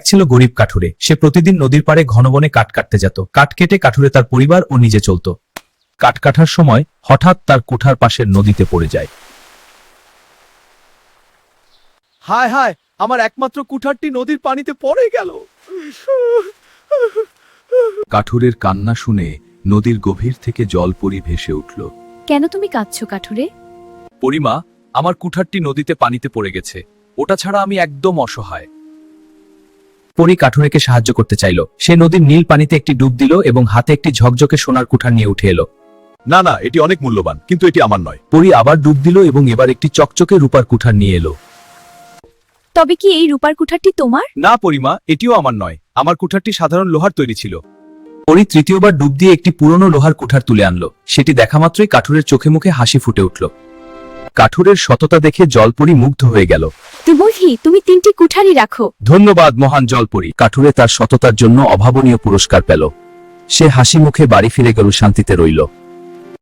ছিল গরিব কাঠুরে। সে প্রতিদিন নদীর পাড়ে ঘন বনে কাঠ কাটতে যেত। কাঠ কেটে কাঠুরে তার পরিবার ও নিজে চলত। কাঠ কাটার সময় হঠাৎ তার কুঠার পাশের নদীতে পড়ে যায়। হায় হায়, আমার একমাত্র কুঠারটি নদীর পানিতে পড়ে গেল। কাঠুরের কান্না শুনে নদীর গভীর থেকে জলপরি ভেসে উঠল। কেন তুমি কাঁদছো কাঠুরে? পরিমা, আমার কুঠারটি নদীতে পানিতে পড়ে গেছে। ওটা ছাড়া আমি একদম অসহায়। পরি কাঠুরেকে সাহায্য করতে চাইল। সে নদীর নীল পানিতে একটি ডুব দিল এবং হাতে একটি ঝকঝকে সোনার কুঠার নিয়ে উঠে এলো। না না, এটি অনেক মূল্যবান, কিন্তু এটি আমার নয়। পরি আবার ডুব দিল এবং এবার একটি চকচকে রূপার কুঠার নিয়ে এলো। তবে কি এই রূপার কুঠারটি তোমার? না পরিমা, এটিও আমার নয়। আমার কুঠারটি সাধারণ লোহার তৈরি ছিল। পরি তৃতীয়বার ডুব দিয়ে একটি পুরনো লোহার কুঠার তুলে আনলো। সেটি দেখা মাত্রই কাঠুরের চোখে মুখে হাসি ফুটে উঠল। কাঠুরের সততা দেখে জলপরি মুগ্ধ হয়ে গেল। তুবহি, তুমি 3টি কুঠারই রাখো। ধন্যবাদ মহান জলপরি। কাঠুরে তার সততার জন্য অভাবনীয় পুরস্কার পেল। সে হাসি মুখে বাড়ি ফিরে গেল, শান্তিতে রইল।